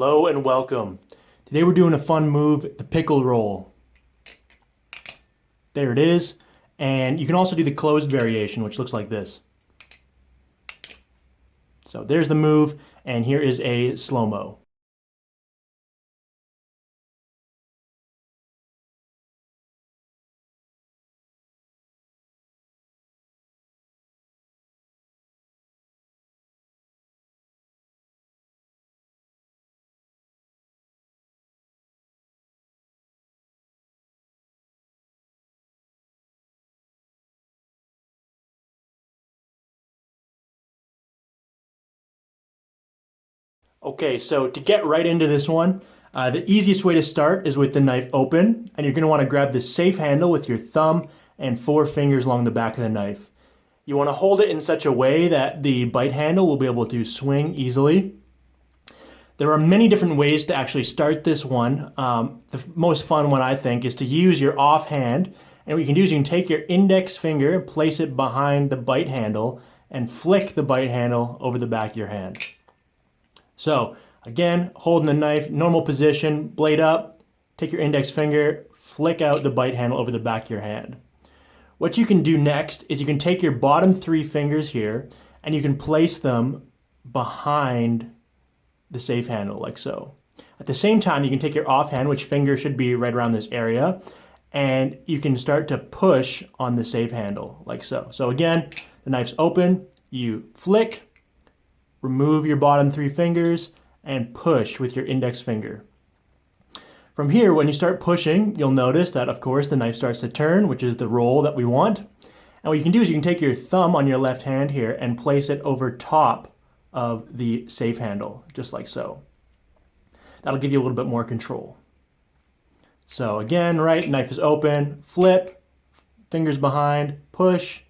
Hello and welcome. Today we're doing a fun move, the pickle roll. There it is. And you can also do the closed variation, which looks like this. So there's the move, and here is a slow-mo. Okay, so to get right into this one, the easiest way to start is with the knife open, and you're going to want to grab the safe handle with your thumb and 4 fingers along the back of the knife. You want to hold it in such a way that the bite handle will be able to swing easily. There are many different ways to actually start this one. The most fun one, I think, is to use your offhand. And what you can do is you can take your index finger, place it behind the bite handle, and flick the bite handle over the back of your hand. So again, holding the knife, normal position, blade up, take your index finger, flick out the bite handle over the back of your hand. What you can do next is you can take your bottom 3 fingers here and you can place them behind the safe handle like so. At the same time, you can take your offhand, which finger should be right around this area, and you can start to push on the safe handle like so. So again, the knife's open, you flick, remove your bottom 3 fingers, and push with your index finger. From here, when you start pushing, you'll notice that, of course, the knife starts to turn, which is the roll that we want. And what you can do is you can take your thumb on your left hand here and place it over top of the safe handle, just like so. That'll give you a little bit more control. So again, right, knife is open, flip, fingers behind, push,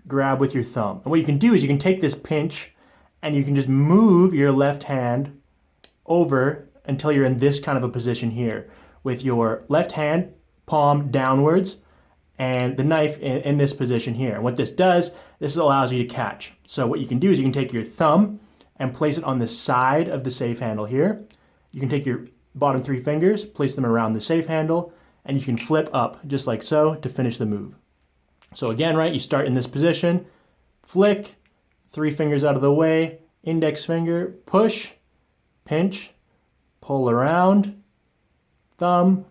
grab with your thumb. And what you can do is you can take this pinch and you can just move your left hand over until you're in this kind of a position here with your left hand palm downwards and the knife in this position here. And what this does, this allows you to catch. So what you can do is you can take your thumb and place it on the side of the safe handle here. You can take your bottom 3 fingers, place them around the safe handle, and you can flip up just like so to finish the move. So again, right, you start in this position, flick, 3 fingers out of the way, index finger, push, pinch, pull around, thumb,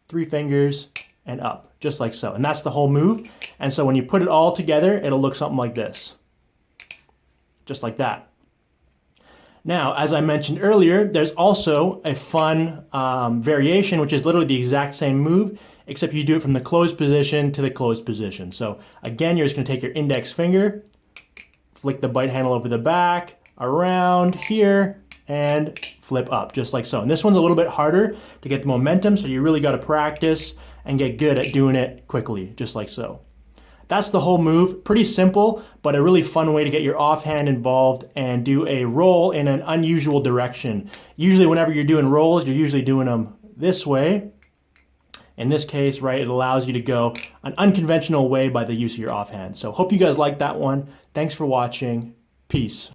3 fingers, and up, just like so. And that's the whole move. And so when you put it all together, it'll look something like this. Just like that. Now, as I mentioned earlier, there's also a fun variation, which is literally the exact same move, except you do it from the closed position to the closed position. So again, you're just going to take your index finger, flick the bite handle over the back, around here, and flip up, just like so. And this one's a little bit harder to get the momentum, so you really got to practice and get good at doing it quickly, just like so. That's the whole move. Pretty simple, but a really fun way to get your offhand involved and do a roll in an unusual direction. Usually whenever you're doing rolls, you're usually doing them this way. In this case, right, it allows you to go an unconventional way by the use of your offhand. So hope you guys liked that one. Thanks for watching. Peace.